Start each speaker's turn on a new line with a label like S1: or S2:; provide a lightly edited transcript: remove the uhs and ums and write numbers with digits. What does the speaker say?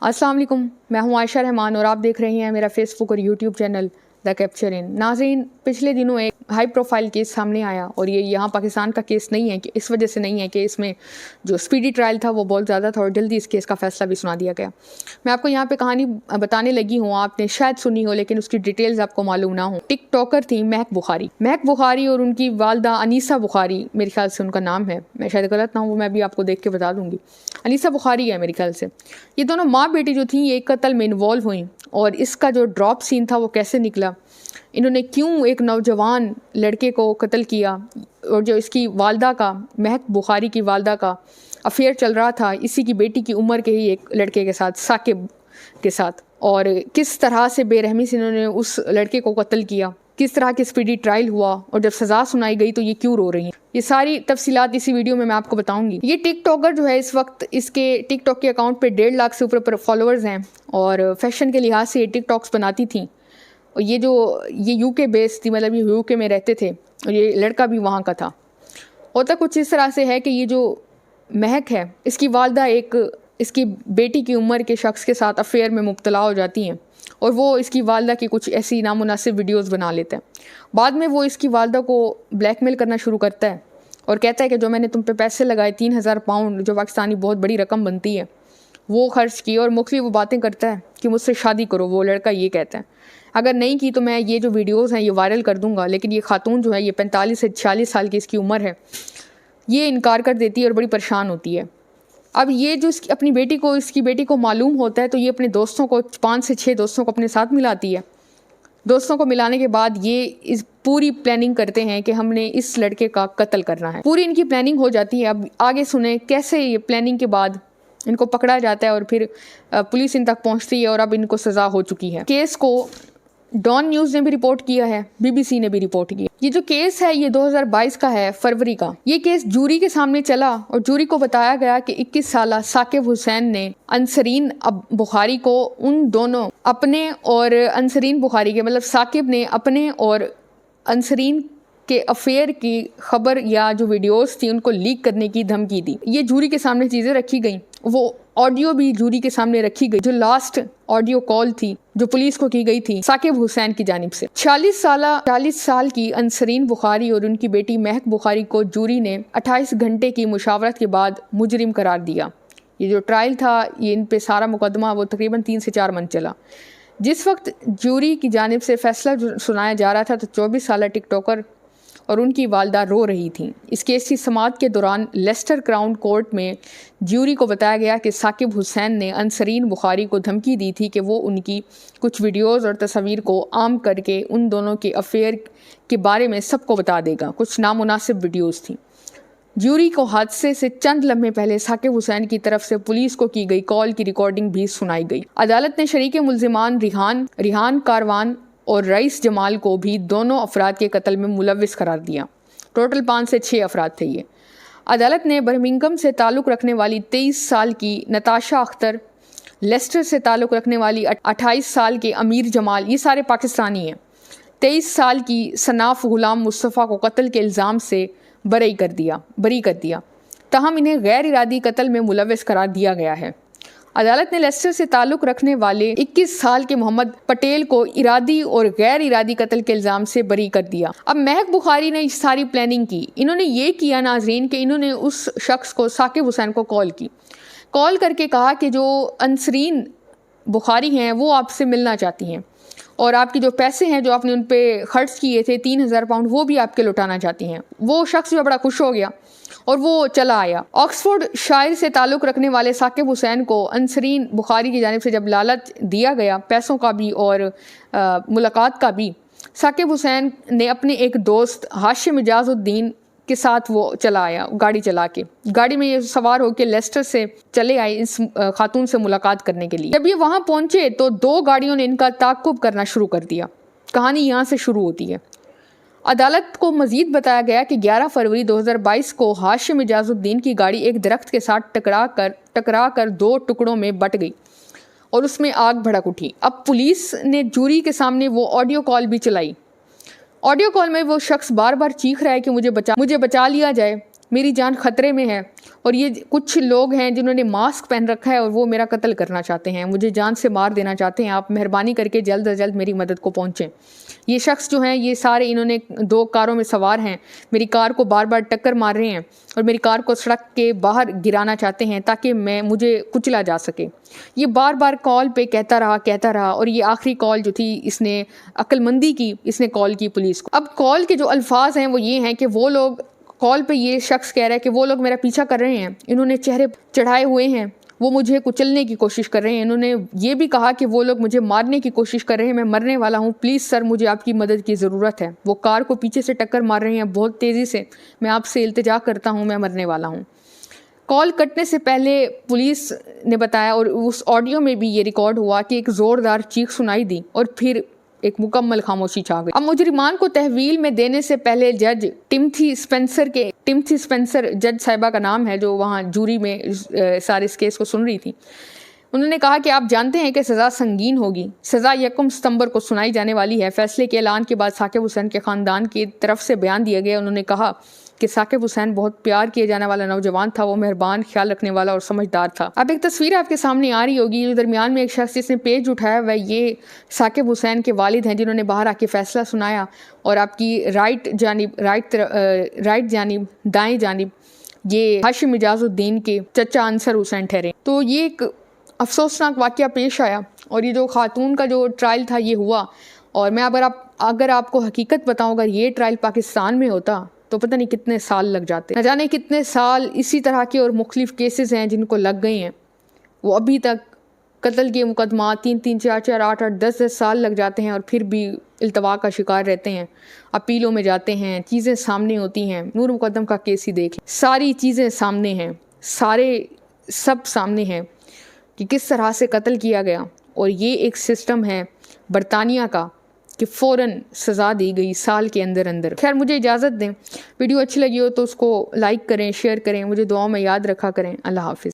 S1: السلام علیکم، میں ہوں عائشہ رحمان اور آپ دیکھ رہے ہیں میرا فیس بک اور یوٹیوب چینل دا کیپچر ان۔ ناظرین، پچھلے دنوں ایک ہائی پروفائل کیس سامنے آیا اور یہ یہاں پاکستان کا کیس نہیں ہے کہ اس وجہ سے نہیں ہے کہ اس میں جو اسپیڈی ٹرائل تھا وہ بہت زیادہ تھا اور جلدی اس کیس کا فیصلہ بھی سنا دیا گیا۔ میں آپ کو یہاں پہ کہانی بتانے لگی ہوں، آپ نے شاید سنی ہو لیکن اس کی ڈیٹیلز آپ کو معلوم نہ ہوں۔ ٹک ٹاکر تھی مہک بخاری اور ان کی والدہ انیسہ بخاری، میرے خیال سے ان کا نام ہے، میں شاید غلط نہ ہوں، وہ میں بھی آپ کو دیکھ کے بتا دوں گی۔ انیسہ بخاری ہے میرے خیال سے۔ یہ دونوں ماں بیٹی جو تھیں ایک قتل میں انوالو ہوئیں، اور اس کا جو ڈراپ سین تھا وہ کیسے نکلا، انہوں نے کیوں ایک نوجوان لڑکے کو قتل کیا، اور جو اس کی والدہ کا، مہک بخاری کی والدہ کا افیئر چل رہا تھا اسی کی بیٹی کی عمر کے ہی ایک لڑکے کے ساتھ، ثاقب کے ساتھ، اور کس طرح سے بے رحمی سے انہوں نے اس لڑکے کو قتل کیا، کس طرح کی اسپیڈی ٹرائل ہوا، اور جب سزا سنائی گئی تو یہ کیوں رو رہی ہیں، یہ ساری تفصیلات اسی ویڈیو میں آپ کو بتاؤں گی۔ یہ ٹک ٹاکر جو ہے اس وقت اس کے ٹک ٹاک کے اکاؤنٹ پہ 1.5 لاکھ سے اوپر فالوورز ہیں، اور فیشن کے لحاظ سے یہ ٹک ٹاکس بناتی تھیں، اور یہ یو کے بیس تھی، مطلب یہ یو کے میں رہتے تھے اور یہ لڑکا بھی وہاں کا تھا۔ ہوتا کچھ اس طرح سے ہے کہ یہ جو مہک ہے، اس کی والدہ اس کی بیٹی کی عمر کے شخص کے ساتھ افیئر میں مبتلا ہو جاتی ہیں، اور وہ اس کی والدہ کی کچھ ایسی نامناسب ویڈیوز بنا لیتا ہے۔ بعد میں وہ اس کی والدہ کو بلیک میل کرنا شروع کرتا ہے اور کہتا ہے کہ جو میں نے تم پہ پیسے لگائے 3000 پاؤنڈ، جو پاکستانی بہت بڑی رقم بنتی ہے، وہ خرچ کی، اور مختلف وہ باتیں کرتا ہے کہ مجھ سے شادی کرو۔ وہ لڑکا یہ کہتا ہے اگر نہیں کی تو میں یہ جو ویڈیوز ہیں یہ وائرل کر دوں گا، لیکن یہ خاتون جو ہے، یہ 45 سے 46 سال کی اس کی عمر ہے، یہ انکار کر دیتی ہے اور بڑی پریشان ہوتی ہے۔ اب یہ جو اپنی بیٹی کو، اس کی بیٹی کو معلوم ہوتا ہے تو یہ اپنے دوستوں کو، 5 سے 6 دوستوں کو اپنے ساتھ ملاتی ہے۔ دوستوں کو ملانے کے بعد یہ اس پوری پلاننگ کرتے ہیں کہ ہم نے اس لڑکے کا قتل کرنا ہے۔ پوری ان کی پلاننگ ہو جاتی ہے۔ اب آگے سنیں کیسے یہ پلاننگ کے بعد ان کو پکڑا جاتا ہے اور پھر پولیس ان تک پہنچتی ہے اور اب ان کو سزا ہو چکی ہے۔ کیس کو ڈان نیوز نے بھی رپورٹ کیا ہے، بی بی سی نے بھی رپورٹ کیا۔ یہ جو کیس ہے یہ 2022 کا ہے، فروری کا۔ یہ کیس جوری کے سامنے چلا اور جوری کو بتایا گیا کہ 21 سالہ ثاقب حسین نے انسرین بخاری کو، ان دونوں اپنے اور انسرین بخاری کے، مطلب ثاقب نے اپنے اور انسرین کے افیئر کی خبر یا جو ویڈیوز تھی ان کو لیک کرنے کی دھمکی دی۔ یہ جوری کے سامنے چیزیں رکھی گئیں، وہ آڈیو بھی جوری کے سامنے رکھی گئی، جو لاسٹ آڈیو کال تھی جو پولیس کو کی گئی تھی ثاقب حسین کی جانب سے۔ 40 سال کی انسرین بخاری اور ان کی بیٹی مہک بخاری کو جوری نے 28 گھنٹے کی مشاورت کے بعد مجرم قرار دیا۔ یہ جو ٹرائل تھا، یہ ان پہ سارا مقدمہ وہ تقریباً 3 سے 4 منتھ چلا۔ جس وقت جوری کی جانب سے فیصلہ سنایا جا رہا تھا تو 24 سالہ ٹک ٹاکر اور ان کی والدہ رو رہی تھیں۔ اس کیس کی سماعت کے دوران لیسٹر کراؤن کورٹ میں جیوری کو بتایا گیا کہ ثاقب حسین نے انسرین بخاری کو دھمکی دی تھی کہ وہ ان کی کچھ ویڈیوز اور تصاویر کو عام کر کے ان دونوں کے افیئر کے بارے میں سب کو بتا دے گا۔ کچھ نامناسب ویڈیوز تھیں۔ جیوری کو حادثے سے چند لمحے پہلے ثاقب حسین کی طرف سے پولیس کو کی گئی کال کی ریکارڈنگ بھی سنائی گئی۔ عدالت نے شریک ملزمان ریحان کاروان اور رئیس جمال کو بھی دونوں افراد کے قتل میں ملوث قرار دیا۔ ٹوٹل 5 سے 6 افراد تھے یہ۔ عدالت نے برمنگھم سے تعلق رکھنے والی 23 سال کی نتاشا اختر، لیسٹر سے تعلق رکھنے والی 28 سال کے امیر جمال، یہ سارے پاکستانی ہیں، 23 سال کی صناف غلام مصطفیٰ کو قتل کے الزام سے بری کر دیا، تاہم انہیں غیر ارادی قتل میں ملوث قرار دیا گیا ہے۔ عدالت نے لیسٹر سے تعلق رکھنے والے 21 سال کے محمد پٹیل کو ارادی اور غیر ارادی قتل کے الزام سے بری کر دیا۔ اب مہک بخاری نے ساری پلاننگ کی۔ انہوں نے یہ کیا ناظرین کہ انہوں نے اس شخص کو، ثاقب حسین کو کال کر کے کہا کہ جو انسرین بخاری ہیں وہ آپ سے ملنا چاہتی ہیں، اور آپ کے جو پیسے ہیں جو آپ نے ان پہ خرچ کیے تھے 3000 پاؤنڈ، وہ بھی آپ کے لوٹانا چاہتی ہیں۔ وہ شخص جو بڑا خوش ہو گیا اور وہ چلا آیا۔ آکسفورڈ شائر سے تعلق رکھنے والے ثاقب حسین کو انسرین بخاری کی جانب سے جب لالچ دیا گیا، پیسوں کا بھی اور ملاقات کا بھی، ثاقب حسین نے اپنے ایک دوست ہاشم اعجاز الدین کے ساتھ وہ چلا آیا، گاڑی چلا کے، گاڑی میں یہ سوار ہو کے لیسٹر سے چلے آئے اس خاتون سے ملاقات کرنے کے لیے۔ جب یہ وہاں پہنچے تو 2 گاڑیوں نے ان کا تعاقب کرنا شروع کر دیا۔ کہانی یہاں سے شروع ہوتی ہے۔ عدالت کو مزید بتایا گیا کہ 11 فروری 2022 کو ہاشم اعجاز الدین کی گاڑی ایک درخت کے ساتھ ٹکرا کر 2 ٹکڑوں میں بٹ گئی اور اس میں آگ بھڑک اٹھی۔ اب پولیس نے جوری کے سامنے وہ آڈیو کال بھی چلائی۔ آڈیو کال میں وہ شخص بار بار چیخ رہا ہے کہ مجھے بچا لیا جائے، میری جان خطرے میں ہے اور یہ کچھ لوگ ہیں جنہوں نے ماسک پہن رکھا ہے اور وہ میرا قتل کرنا چاہتے ہیں, مجھے جان سے مار دینا چاہتے ہیں. آپ مہربانی کر کے جلد از جلد میری مدد کو پہنچیں. یہ شخص جو ہیں یہ سارے انہوں نے 2 کاروں میں سوار ہیں, میری کار کو بار بار ٹکر مار رہے ہیں اور میری کار کو سڑک کے باہر گرانا چاہتے ہیں تاکہ مجھے کچلا جا سکے. یہ بار بار کال پہ کہتا رہا اور یہ آخری کال جو تھی اس نے عقل مندی کی, اس نے کال کی پولیس کو. اب کال کے جو الفاظ ہیں وہ یہ ہیں کہ وہ لوگ, کال پہ یہ شخص کہہ رہا ہے کہ وہ لوگ میرا پیچھا کر رہے ہیں, انہوں نے چہرے چڑھائے ہوئے ہیں, وہ مجھے کچلنے کی کوشش کر رہے ہیں, انہوں نے یہ بھی کہا کہ وہ لوگ مجھے مارنے کی کوشش کر رہے ہیں, میں مرنے والا ہوں, پلیز سر مجھے آپ کی مدد کی ضرورت ہے. وہ کار کو پیچھے سے ٹکر مار رہے ہیں بہت تیزی سے, میں آپ سے التجا کرتا ہوں, میں مرنے والا ہوں. کال کٹنے سے پہلے پولیس نے بتایا اور اس آڈیو میں بھی یہ ریکارڈ ہوا کہ ایک زوردار چیخ سنائی دی اور پھر ایک مکمل خاموشی چھا گئی. اب مجرمان کو تحویل میں دینے سے پہلے جج ٹمتھی اسپینسر جج صاحبہ کا نام ہے جو وہاں جوری میں سارے اس کیس کو سن رہی تھی, انہوں نے کہا کہ آپ جانتے ہیں کہ سزا سنگین ہوگی. سزا 1 ستمبر کو سنائی جانے والی ہے. فیصلے کے اعلان کے بعد ثاقب حسین کے خاندان کی طرف سے بیان دیا گیا. انہوں نے کہا کہ ثاقب حسین بہت پیار کیا جانے والا نوجوان تھا, وہ مہربان, خیال رکھنے والا اور سمجھدار تھا. اب ایک تصویر آپ کے سامنے آ رہی ہوگی, جو درمیان میں ایک شخص جس نے پیج اٹھایا وہ یہ ثاقب حسین کے والد ہیں جنہوں نے باہر آ کے فیصلہ سنایا, اور آپ کی رائٹ جانب دائیں جانب یہ ہاشم اعجاز الدین کے چچا انصر حسین ٹھہرے. تو یہ ایک افسوسناک واقعہ پیش آیا اور یہ جو خاتون کا جو ٹرائل تھا یہ ہوا. اور میں اگر آپ کو حقیقت بتاؤں, اگر یہ ٹرائل پاکستان میں ہوتا تو پتہ نہیں کتنے سال لگ جاتے, نہ جانے کتنے سال اسی طرح کے اور مختلف کیسز ہیں جن کو لگ گئے ہیں. وہ ابھی تک قتل کے مقدمات 3 4 8 10 سال لگ جاتے ہیں اور پھر بھی التوا کا شکار رہتے ہیں, اپیلوں میں جاتے ہیں, چیزیں سامنے ہوتی ہیں. نور مقدم کا کیس ہی دیکھ, ساری چیزیں سامنے ہیں, سب سامنے ہیں کہ کس طرح سے قتل کیا گیا. اور یہ ایک سسٹم ہے برطانیہ کا کہ فوراً سزا دی گئی سال کے اندر. خیر مجھے اجازت دیں, ویڈیو اچھی لگی ہو تو اس کو لائک کریں, شیئر کریں, مجھے دعاؤں میں یاد رکھا کریں. اللہ حافظ.